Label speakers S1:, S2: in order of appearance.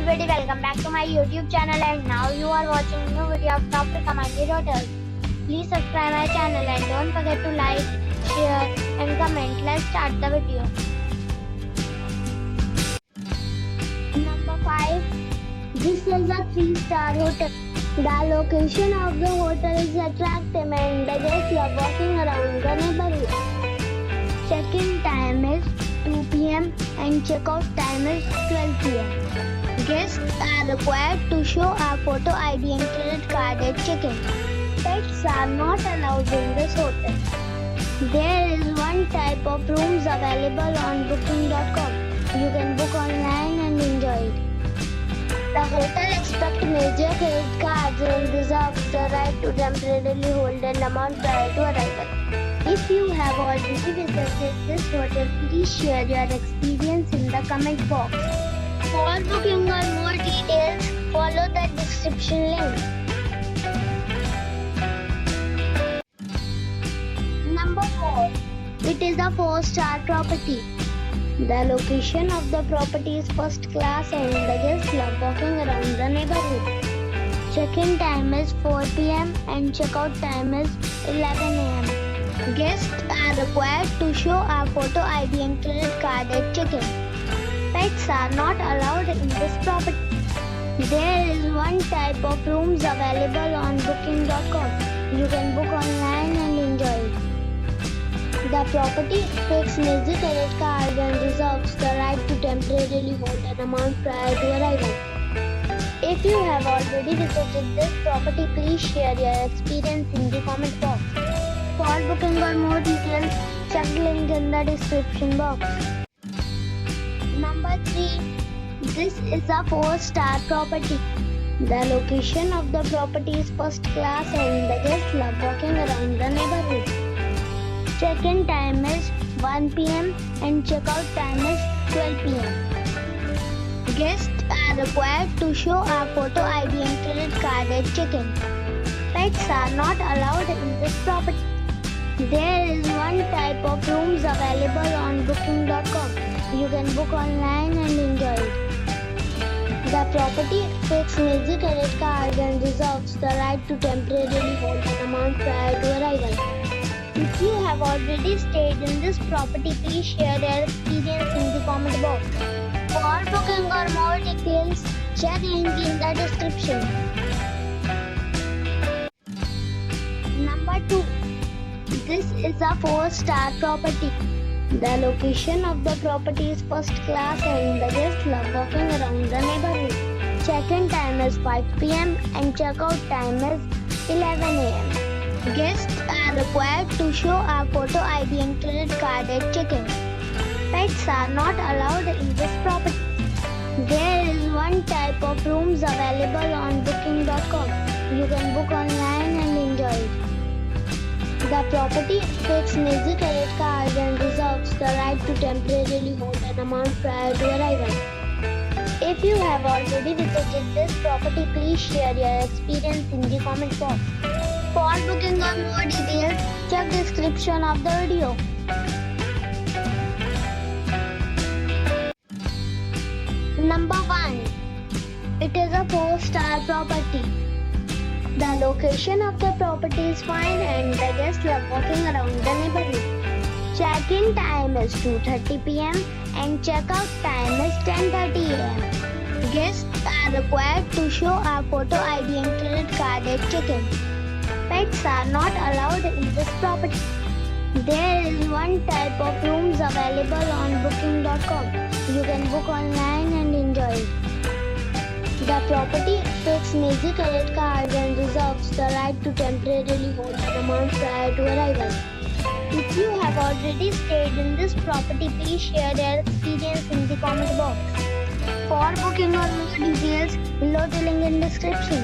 S1: everybody, welcome back to my YouTube channel, and now you are watching a new video of top recommended hotels. Please subscribe my channel and don't forget to like, share and comment. Let's start the video. Number 5. This is a 3-star hotel. The location of the hotel is attractive and the guests love walking around the neighborhood. Check-in time is 2 p.m. and check-out time is 12 p.m. Guests are required to show a photo ID and credit card at check-in. Pets are not allowed in this hotel. There is one type of rooms available on booking.com. You can book online and enjoy it. The hotel expects major credit cards and reserves the right to temporarily hold an amount prior to arrival. If you have already visited this hotel, please share your experience in the comment box. For booking or more details, follow the description link. Number 4. It is a 4-star property. The location of the property is first class and the guests love walking around the neighborhood. Check-in time is 4 p.m. and check-out time is 11 a.m. Guests are required to show a photo ID and credit card at check-in. Pets are not allowed in this property. There is one type of rooms available on booking.com. You can book online and enjoy it. The property takes major credit cards and reserves the right to temporarily hold an amount prior to arrival. If you have already visited this property, please share your experience in the comment box. For booking or more details, check the link in the description box. Number 3. This is a 4-star property. The location of the property is first class and the guests love walking around the neighborhood. Check-in time is 1 p.m. and check-out time is 12 p.m. Guests are required to show a photo ID and credit card at check-in. Pets are not allowed in this property. There is one type of rooms available on booking.com. You can book online and enjoy it. The property takes major credit cards and reserves the right to temporarily hold an amount prior to arrival. If you have already stayed in this property, please share your experience in the comment box. For booking or more details, check link in the description. Number 2. This is a 4-star property. The location of the property is first class and the guests love walking around the neighborhood. Check-in time is 5 p.m. and check-out time is 11 a.m. Guests are required to show a photo ID and credit card at check-in. Pets are not allowed in this property. There is one type of rooms available on booking.com. You can book online and enjoy it. The property takes major credit cards and reserves the right to temporarily hold an amount prior to arrival. If you have already visited this property, please share your experience in the comment box. For booking or more details, check the description of the video. Number 1. It is a 4-star property. The location of the property is fine and the guests love walking around the neighborhood. Check-in time is 2:30 p.m. and check-out time is 10:30 a.m. Guests are required to show a photo ID and credit card at check-in. Pets are not allowed in this property. There is one type of rooms available on booking.com. You can book online and enjoy it. The property takes major credit cards and reserves the right to temporarily hold an amount prior to arrival. If you have already stayed in this property, please share your experience in the comment box. For booking or more details, below the link in description.